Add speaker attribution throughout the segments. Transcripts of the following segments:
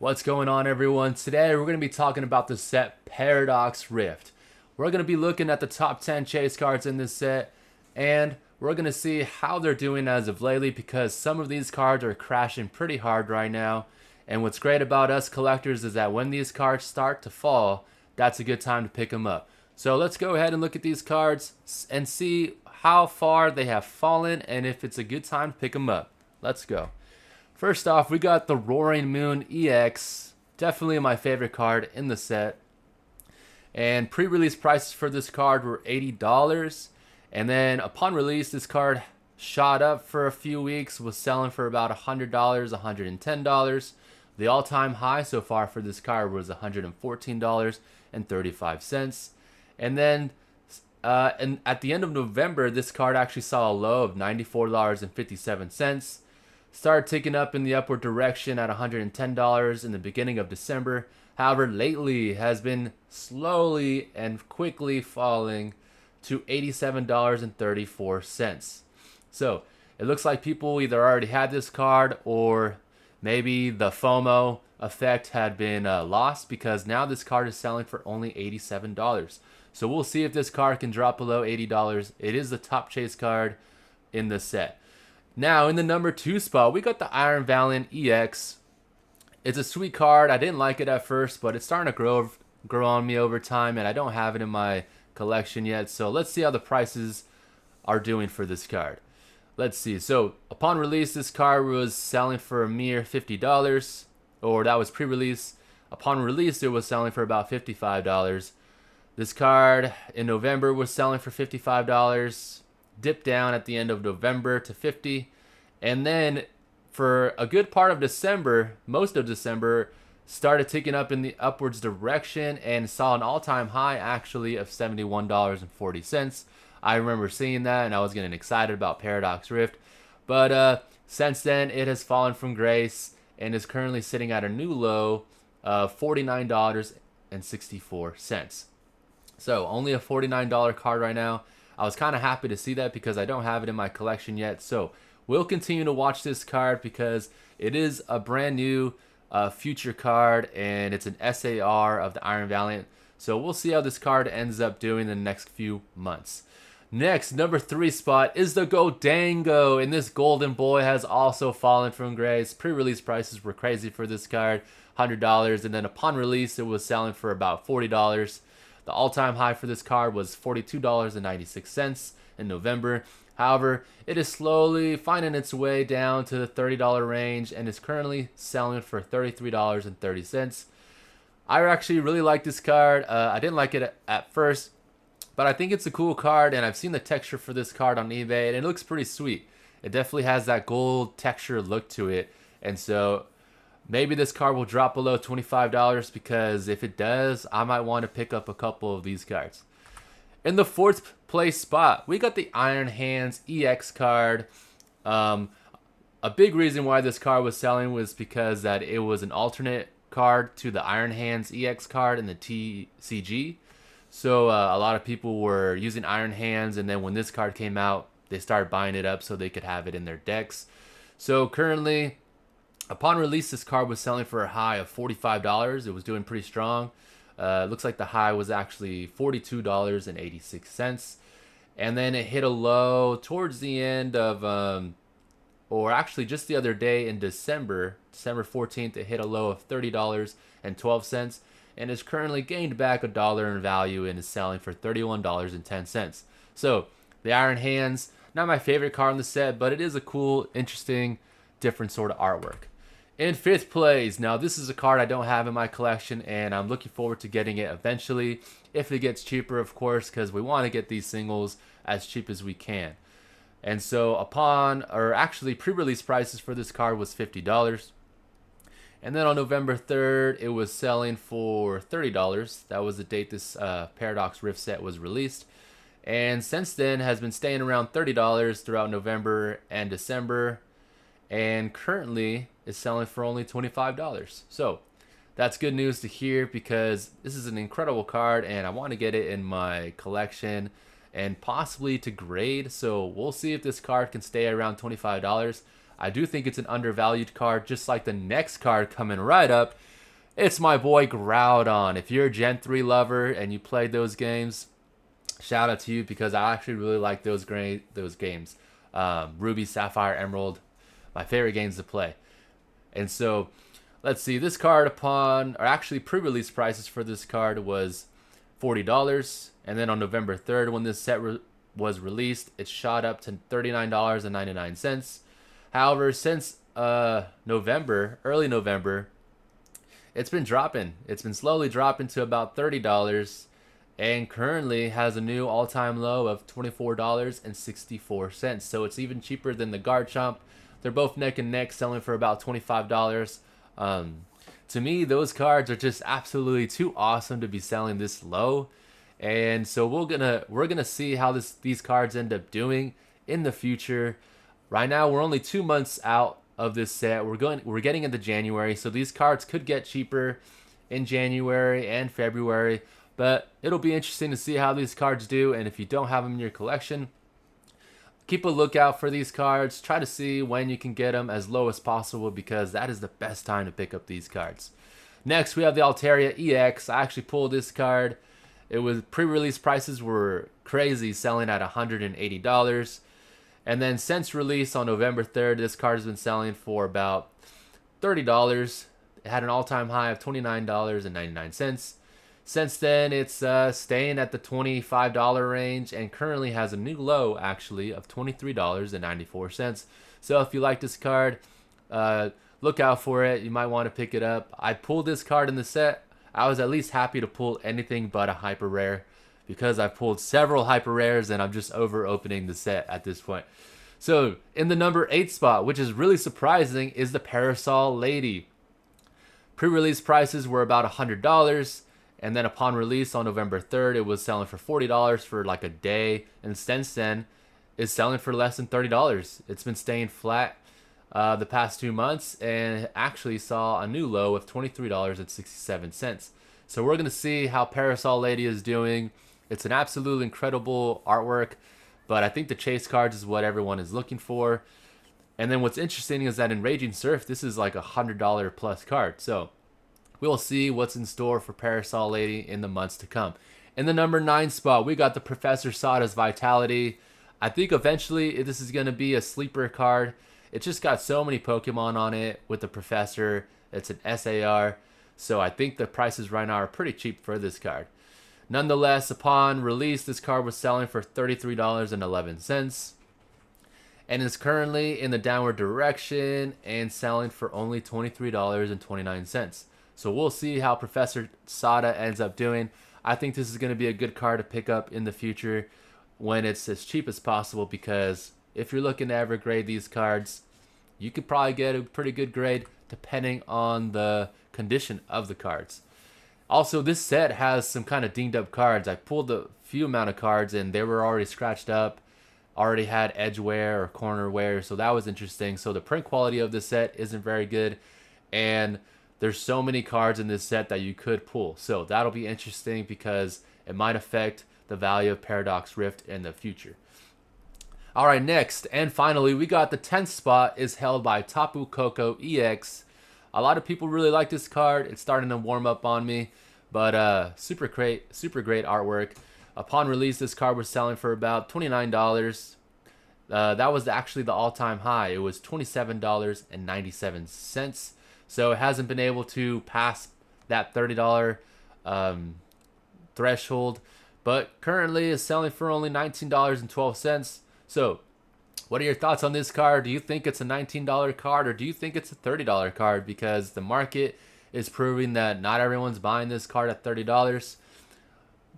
Speaker 1: What's going on, everyone? Today we're going to be talking about the set Paradox Rift. We're going to be looking at the top 10 chase cards in this set, and we're going to see how they're doing as of lately because some of these cards are crashing pretty hard right now. And what's great about us collectors is that when these cards start to fall, that's a good time to pick them up. So let's go ahead and look at these cards and see how far they have fallen and if it's a good time to pick them up. Let's go. First off, we got the Roaring Moon EX, definitely my favorite card in the set. And pre-release prices for this card were $80. And then upon release, this card shot up for a few weeks, was selling for about $100, $110. The all-time high so far for this card was $114.35. And then and at the end of November, this card actually saw a low of $94.57. Started ticking up in the upward direction at $110 in the beginning of December. However, lately has been slowly and quickly falling to $87.34. So it looks like people either already had this card or maybe the FOMO effect had been lost because now this card is selling for only $87. So we'll see if this card can drop below $80. It is the top chase card in the set. Now, in the number 2 spot, we got the Iron Valiant EX. It's a sweet card. I didn't like it at first, but it's starting to grow on me over time, and I don't have it in my collection yet. So let's see how the prices are doing for this card. Let's see. So upon release, this card was selling for a mere $50, or that was pre-release. Upon release, it was selling for about $55. This card in November was selling for $55. Dipped down at the end of November to $50, and then for a good part of December, most of December, started ticking up in the upwards direction and saw an all-time high actually of $71.40. I remember seeing that and I was getting excited about Paradox Rift, but since then it has fallen from grace and is currently sitting at a new low of $49.64. So only a $49 card right now. I was kind of happy to see that because I don't have it in my collection yet. So we'll continue to watch this card because it is a brand new future card and it's an SAR of the Iron Valiant. So we'll see how this card ends up doing in the next few months. Next, number 3 spot is the Gholdengo, and this golden boy has also fallen from grace. Pre-release prices were crazy for this card, $100, and then upon release it was selling for about $40. The all-time high for this card was $42.96 in November. However, it is slowly finding its way down to the $30 range and is currently selling for $33.30. I actually really like this card. I didn't like it at first, but I think it's a cool card, and I've seen the texture for this card on eBay, and it looks pretty sweet. It definitely has that gold texture look to it, and so maybe this card will drop below $25 because if it does, I might want to pick up a couple of these cards. In the 4th place spot, we got the Iron Hands EX card. A big reason why this card was selling was because that it was an alternate card to the Iron Hands EX card in the TCG. So a lot of people were using Iron Hands, and then when this card came out, they started buying it up so they could have it in their decks. So currently, upon release, this card was selling for a high of $45. It was doing pretty strong. Looks like the high was actually $42.86. And then it hit a low towards the end of, or actually just the other day in December 14th, it hit a low of $30.12. And is currently gained back $1 in value and is selling for $31.10. So the Iron Hands, not my favorite card in the set, but it is a cool, interesting, different sort of artwork. In 5th place, now this is a card I don't have in my collection and I'm looking forward to getting it eventually, if it gets cheaper of course, because we want to get these singles as cheap as we can. And so pre-release prices for this card was $50. And then on November 3rd, it was selling for $30. That was the date this Paradox Rift set was released. And since then has been staying around $30 throughout November and December. And currently is selling for only $25. So that's good news to hear because this is an incredible card and I want to get it in my collection and possibly to grade. So we'll see if this card can stay around $25. I do think it's an undervalued card, just like the next card coming right up, It's my boy Groudon. If you're a Gen 3 lover and you played those games, shout out to you because I actually really like those games. Ruby, Sapphire, Emerald, my favorite games to play. And so, let's see. This card or actually pre-release prices for this card was $40, and then on November 3rd, when this set was released, it shot up to $39.99. However, since early November, it's been dropping. It's been slowly dropping to about $30 and currently has a new all-time low of $24.64. So it's even cheaper than the Garchomp. They're both neck and neck, selling for about $25. To me, those cards are just absolutely too awesome to be selling this low. And so we're gonna see how these cards end up doing in the future. Right now, we're only 2 months out of this set. We're getting into January, so these cards could get cheaper in January and February. But it'll be interesting to see how these cards do. And if you don't have them in your collection, keep a lookout for these cards. Try to see when you can get them as low as possible because that is the best time to pick up these cards. Next, we have the Altaria EX. I actually pulled this card. It was pre-release prices were crazy, selling at $180. And then since release on November 3rd, this card has been selling for about $30. It had an all-time high of $29.99. Since then, it's staying at the $25 range and currently has a new low, actually, of $23.94. So if you like this card, look out for it. You might want to pick it up. I pulled this card in the set. I was at least happy to pull anything but a hyper rare because I've pulled several hyper rares and I'm just over opening the set at this point. So in the number 8 spot, which is really surprising, is the Parasol Lady. Pre-release prices were about $100. And then upon release on November 3rd, it was selling for $40 for like a day. And since then, it's selling for less than $30. It's been staying flat the past 2 months and actually saw a new low of $23.67. So we're going to see how Parasol Lady is doing. It's an absolutely incredible artwork, but I think the chase cards is what everyone is looking for. And then what's interesting is that in Raging Surf, this is like a $100 plus card. So we'll see what's in store for Parasol Lady in the months to come. In the number 9 spot, we got the Professor Sada's Vitality. I think eventually this is going to be a sleeper card. It just got so many Pokemon on it with the Professor. It's an SAR. So I think the prices right now are pretty cheap for this card. Nonetheless, upon release, this card was selling for $33.11. And is currently in the downward direction and selling for only $23.29. So we'll see how Professor Sada ends up doing. I think this is going to be a good card to pick up in the future when it's as cheap as possible because if you're looking to ever grade these cards, you could probably get a pretty good grade depending on the condition of the cards. Also, this set has some kind of dinged up cards. I pulled a few amount of cards and they were already scratched up, already had edge wear or corner wear, so that was interesting. So the print quality of this set isn't very good, and there's so many cards in this set that you could pull. So that'll be interesting because it might affect the value of Paradox Rift in the future. All right, next and finally, we got the 10th spot is held by Tapu Koko EX. A lot of people really like this card. It's starting to warm up on me, but super great artwork. Upon release, this card was selling for about $29. That was actually the all-time high. It was $27.97. So it hasn't been able to pass that $30 threshold, but currently is selling for only $19.12. So what are your thoughts on this card? Do you think it's a $19 card or do you think it's a $30 card? Because the market is proving that not everyone's buying this card at $30.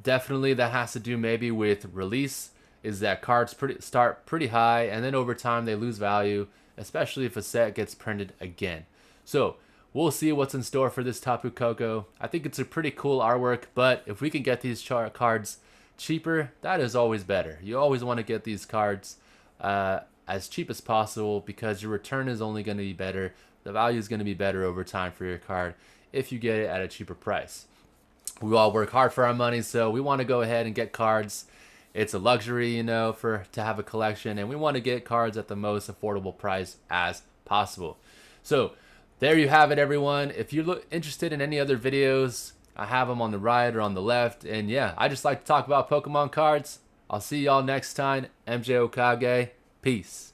Speaker 1: Definitely that has to do maybe with release, is that cards start pretty high and then over time they lose value, especially if a set gets printed again. So we'll see what's in store for this Tapu Koko. I think it's a pretty cool artwork, but if we can get these cards cheaper, that is always better. You always want to get these cards as cheap as possible because your return is only going to be better. The value is going to be better over time for your card if you get it at a cheaper price. We all work hard for our money, so we want to go ahead and get cards. It's a luxury, to have a collection, and we want to get cards at the most affordable price as possible. So there you have it, everyone. If you're interested in any other videos, I have them on the right or on the left. And yeah, I just like to talk about Pokemon cards. I'll see y'all next time. MJ Okage. Peace.